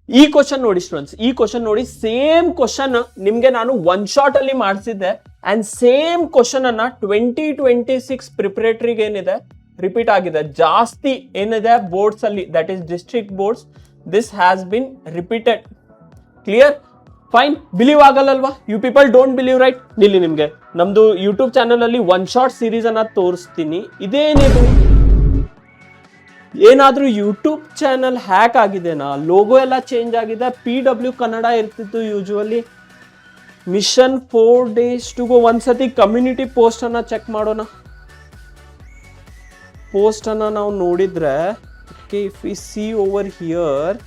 ಈ ಕ್ವಶನ್ ನೋಡಿ ಸ್ಟೂಡೆಂಟ್ಸ್, ಈ ಕ್ವಶನ್ ನೋಡಿ, ಸೇಮ್ ಕ್ವಶನ್ ನಿಮ್ಗೆ ನಾನು ಒನ್ ಶಾಟ್ ಅಲ್ಲಿ ಮಾಡಿಸಿದ್ದೆ ಅಂಡ್ ಸೇಮ್ ಕ್ವಶನ್ ಅನ್ನ 2026 ಪ್ರಿಪರೇಟರಿಗೆ ಏನಿದೆ ರಿಪೀಟ್ ಆಗಿದೆ. ಜಾಸ್ತಿ ಏನಿದೆ ಬೋರ್ಡ್ಸ್ ಅಲ್ಲಿ, that is district boards, this has been repeated. Clear? Fine. Believe ಆಗಲ್ಲಲ್ವಾ? You people don't believe, right? ನಿಲ್ಲಿ, ನಿಮ್ಗೆ ನಮ್ದು ಯೂಟ್ಯೂಬ್ ಚಾನಲ್ ಅಲ್ಲಿ ಒನ್ ಶಾಟ್ ಸೀರೀಸ್ ಅನ್ನ ತೋರಿಸ್ತೀನಿ. ಇದೇನಿದು? ಏನಾದ್ರೂ ಯೂಟ್ಯೂಬ್ ಚಾನಲ್ ಹ್ಯಾಕ್ ಆಗಿದೆನಾ? ಲೋಗೋ ಎಲ್ಲ ಚೇಂಜ್ ಆಗಿದೆ. PW ಕನ್ನಡ ಇರ್ತಿತ್ತು usually. Mission 4 days to go. ಒಂದ್ಸತಿ ಕಮ್ಯುನಿಟಿ ಪೋಸ್ಟ್ ಅನ್ನ ಚೆಕ್ ಮಾಡೋಣ. ಪೋಸ್ಟ್ ಅನ್ನ ನಾವು ನೋಡಿದ್ರೆ, okay, if we see over here,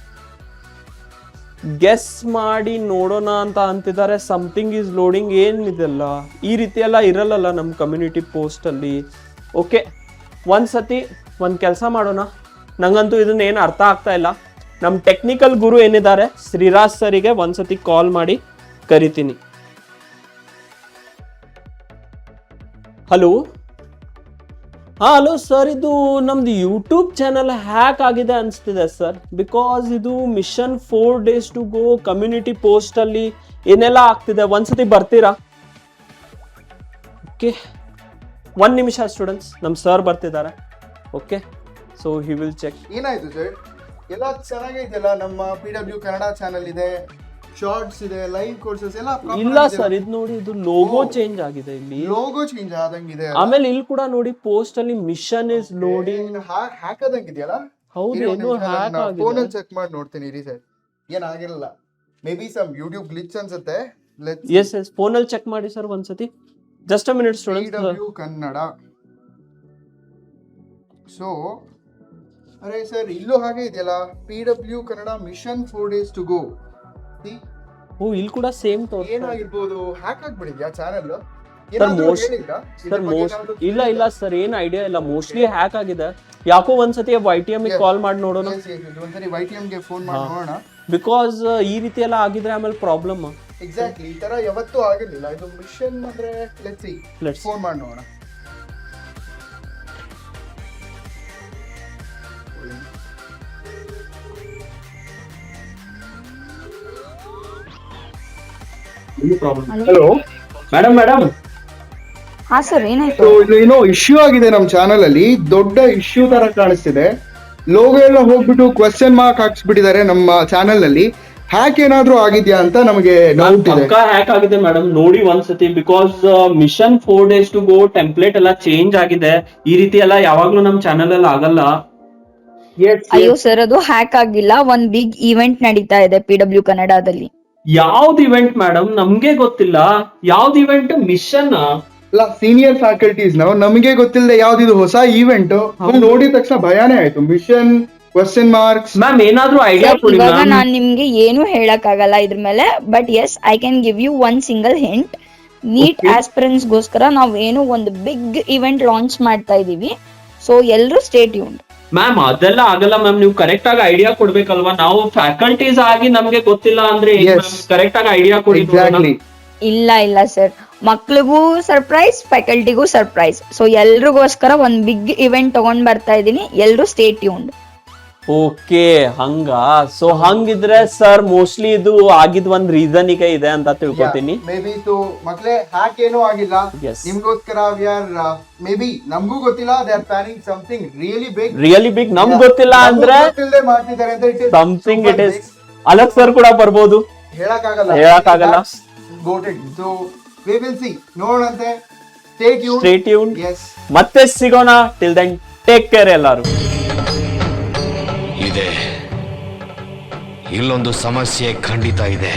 guess ಮಾಡಿ ನೋಡೋಣ ಅಂತ ಅಂತಿದ್ದಾರೆ. Something is loading. ಏನಿದೆಲ್ಲ ಈ ರೀತಿ ಎಲ್ಲ ಇರಲ್ಲ ನಮ್ಮ ಕಮ್ಯುನಿಟಿ ಪೋಸ್ಟ್ ಅಲ್ಲಿ. ಓಕೆ, ಒಂದ್ಸತಿ ಒಂದು ಕೆಲಸ ಮಾಡೋಣ. ನಂಗಂತೂ ಇದನ್ನ ಏನು ಅರ್ಥ ಆಗ್ತಾ ಇಲ್ಲ. ನಮ್ಮ ಟೆಕ್ನಿಕಲ್ ಗುರು ಏನಿದ್ದಾರೆ ಶ್ರೀರಾಜ್ ಸರಿಗೆ ಒಂದ್ಸತಿ ಕಾಲ್ ಮಾಡಿ ಕರಿತೀನಿ. ಹಲೋ. ಹಲೋ ಸರ್, ಇದು ನಮ್ದು ಯೂಟ್ಯೂಬ್ ಚಾನಲ್ ಹ್ಯಾಕ್ ಆಗಿದೆ ಅನಿಸ್ತಿದೆ ಸರ್. ಬಿಕಾಸ್ ಇದು mission 4 days to go community post ಅಲ್ಲಿ ಏನೆಲ್ಲ ಆಗ್ತಿದೆ. ಒಂದ್ಸತಿ ಬರ್ತೀರಾ? ಓಕೆ, 1 ನಿಮಿಷ ಸ್ಟೂಡೆಂಟ್ಸ್, ನಮ್ಮ ಸರ್ ಬರ್ತಿದ್ದಾರೆ. Okay, so he will check. ಏನಾಯ್ತು ಸರ್? ಎಲ್ಲ ಚೆನ್ನಾಗೈತೆಲ್ಲ. ನಮ್ಮ PW ಕನ್ನಡ ಚಾನಲ್ ಇದೆ, ಶಾರ್ಟ್ಸ್ ಇದೆ, ಲೈವ್ ಕೋರ್ಸಸ್ ಎಲ್ಲ. ಇಲ್ಲ ಸರ್, ಇದು ನೋಡಿ, ಇದು ಲೋಗೋ ಚೇಂಜ್ ಆಗಿದೆ. ಇಲ್ಲಿ ಲೋಗೋ ಚೇಂಜ್ ಆದಂಗಿದೆ. ಆಮೇಲೆ ಇಲ್ಲಿ ಕೂಡ ನೋಡಿ, ಪೋಸ್ಟ್ ಅಲ್ಲಿ ಮಿಷನ್ ಇಸ್ ಲೋಡಿಂಗ್. ಹ್ಯಾಕ್ ಆದಂಗಿದೆಯಲ್ಲ? ಹೌದು, ಏನು ಹ್ಯಾಕ್ ಆಗಿದೆ. ಫೋನ್ ಅಲ್ಲಿ ಚೆಕ್ ಮಾಡಿ ನೋಡ್ತೀನಿ ಇರಿ ಸರ್. ಏನಾಗಿರಲ್ಲ, maybe some YouTube glitch ಅನ್ಸುತ್ತೆ. ಎಸ್ ಎಸ್, ಫೋನ್ ಅಲ್ಲಿ ಚೆಕ್ ಮಾಡಿ ಸರ್ ಒಂದ್ಸತಿ. Just a minute students. PW Kannada. So ಅರೆ ಸರ್, ಇಲ್ಲೂ ಹಾಗೆ ಇದೆಯಲ್ಲ, PW Kannada mission 4 days to go. ಓ, ಇಲ್ಲಿ ಕೂಡ ಸೇಮ್ ತೋರಿಸ್ತಾ. ಏನಾಗಿರ್ಬೋದು? ಹ್ಯಾಕ್ ಆಗ್ಬಿಡಿದ್ಯಾ ಚಾನಲ್? ಇಲ್ಲ ಇಲ್ಲ ಸರ್, ಏನ್ ಐಡಿಯಾ ಇಲ್ಲ. ಮೋಸ್ಟ್ಲಿ ಹ್ಯಾಕ್ ಆಗಿದೆ. ಯಾಕೋ ಒಂದ್ಸತಿ YTM ಕಾಲ್ ಮಾಡಿ ನೋಡೋಣ. ಒಂದ್ಸರಿ YTM ಗೆ ಫೋನ್ ಮಾಡಿ ನೋಡೋಣ. ಬಿಕಾಸ್ ಈ ರೀತಿ ಎಲ್ಲ ಆಗಿದ್ರೆ ಆಮೇಲೆ ಪ್ರಾಬ್ಲಮ್. ಎಕ್ಸಾಕ್ಟ್ಲಿ, ಈ ತರ ಯಾವತ್ತೂ ಆಗಿರ್ಲಿಲ್ಲ. ಇದು ಮಿಷನ್ ಅಂದ್ರೆ ಲೆಟ್ಸ್ ಸಿ, ಫೋನ್ ಮಾಡಿ ನೋಡೋಣ. Hello madam. ಮೇಡಮ್, ಹಾ ಸರ್, ಏನಾಯ್ತು? ಇದು ಏನೋ ಇಶ್ಯೂ ಆಗಿದೆ ನಮ್ಮ ಚಾನಲ್ ಅಲ್ಲಿ. ದೊಡ್ಡ ಇಶ್ಯೂ ತರ ಕಾಣಿಸ್ತಿದೆ. ಲೋಗೋ ಎಲ್ಲ ಹೋಗ್ಬಿಟ್ಟು ಕ್ವೆಶ್ಚನ್ ಮಾರ್ಕ್ ಹಾಕ್ಸ್ಬಿಟ್ಟಿದ್ದಾರೆ ನಮ್ಮ ಚಾನಲ್ ನಲ್ಲಿ. ಹ್ಯಾಕ್ ಏನಾದ್ರೂ ಆಗಿದ್ಯಾ ಅಂತ ನಮಗೆ ಡೌಟ್ ಇದೆ. ಹ್ಯಾಕ್ ಆಗಿದೆ ಮೇಡಮ್, ನೋಡಿ ಒಂದ್ಸತಿ. Because mission 4 days to go template ಎಲ್ಲ ಚೇಂಜ್ ಆಗಿದೆ. ಈ ರೀತಿ ಎಲ್ಲ ಯಾವಾಗ್ಲೂ ನಮ್ ಚಾನಲ್ ಅಲ್ಲಿ ಆಗಲ್ಲ. ಅಯ್ಯೋ ಸರ್, ಅದು ಹ್ಯಾಕ್ ಆಗಿಲ್ಲ. ಒಂದ್ ಬಿಗ್ ಇವೆಂಟ್ ನಡೀತಾ ಇದೆ PW ಕನ್ನಡದಲ್ಲಿ. ಯಾವ್ದು ಇವೆಂಟ್ ಮೇಡಮ್? ನಮ್ಗೆ ಗೊತ್ತಿಲ್ಲ. ಯಾವ್ದು ಇವೆಂಟ್? ಮಿಷನ್ ಅಲ್ಲ, ಸೀನಿಯರ್ ಫ್ಯಾಕಲ್ಟೀಸ್ ನಾವು, ನಮಗೆ ಗೊತ್ತಿಲ್ಲದೆ ಯಾವ್ದಿದು ಹೊಸ ಇವೆಂಟ್ ನೋಡಿದ ತಕ್ಷಣ ಭಯಾನೇ ಆಯ್ತು. Mission question marks. ಮ್ಯಾಮ್, ಏನಾದ್ರೂ ಐಡಿಯಾ ಕೊಡಿ. ಇವಾಗ ನಾನ್ ನಿಮ್ಗೆ ಏನು ಹೇಳಕ್ ಆಗಲ್ಲ ಇದ್ರ ಮೇಲೆ. But yes, I can give you one single hint. NEET aspirants ಗೋಸ್ಕರ ನಾವು ಏನು ಒಂದು ಬಿಗ್ ಇವೆಂಟ್ ಲಾಂಚ್ ಮಾಡ್ತಾ ಇದೀವಿ. ಸೊ ಎಲ್ರು ಸ್ಟೇ ಟ್ಯೂನ್ಡ್. ಮ್ಯಾಮ್, ಅದೆಲ್ಲ ಆಗಲ್ಲ ಮ್ಯಾಮ್. ನೀವು ಕರೆಕ್ಟ್ ಆಗಿ ಐಡಿಯಾ ಕೊಡ್ಬೇಕಲ್ವಾ? ನಾವು ಫ್ಯಾಕಲ್ಟೀಸ್ ಆಗಿ ನಮ್ಗೆ ಗೊತ್ತಿಲ್ಲ ಅಂದ್ರೆ ಕರೆಕ್ಟ್ ಆಗಿ ಐಡಿಯಾ ಕೊಡಿ. ಇಲ್ಲ ಇಲ್ಲ ಸರ್, ಮಕ್ಳಿಗೂ ಸರ್ಪ್ರೈಸ್, ಫ್ಯಾಕಲ್ಟಿಗೂ ಸರ್ಪ್ರೈಸ್. ಸೊ ಎಲ್ರಿಗೋಸ್ಕರ ಒಂದ್ ಬಿಗ್ ಇವೆಂಟ್ ತಗೊಂಡ್ ಬರ್ತಾ ಇದೀನಿ. ಎಲ್ರು ಸ್ಟೇ ಟ್ಯೂನ್ಡ್. ಓಕೆ, ಹಂಗ. ಸೊ ಹಂಗಿದ್ರೆ ಸರ್, ಮೋಸ್ಟ್ಲಿ ಇದು ಆಗಿದ್ ಒಂದ್ ರೀಸನ್ ಈಗ ಇದೆ ಅಂತ ತಿಳ್ಕೊತೀನಿ. ಮೇ ಬಿ ಟು ಮಕ್ಳೇ, ಹ್ಯಾಕ್ ಏನೂ ಆಗಿಲ್ಲ. ನಿಮ್ಗೋಸ್ಕರ ಮೇ ಬಿ ನಮಗೂ ಗೊತ್ತಿಲ್ಲ. They are planning something really big. ನಮ್ಗೆ ಗೊತ್ತಿಲ್ಲ ಅಂದ್ರೆ ಮಾಡ್ತಿದ್ದಾರೆ ಅಂತ something it is. Alakh sir ಕೂಡ ಬರ್ಬೋದು, ಹೇಳಕ್ಕಾಗಲ್ಲ. ಗೋಟೆಡ್. ಸೊ ವಿ ವಿಲ್ ಸಿ, ನೋಡಂತೆ. Stay tuned. ಮತ್ತೆ ಸಿಗೋಣ. ಟಿಲ್ ದೆನ್, ಟೇಕ್ ಕೇರ್ ಎಲ್ಲರೂ. ಇದೆ, ಇಲ್ಲೊಂದು ಸಮಸ್ಯೆ ಖಂಡಿತ ಇದೆ.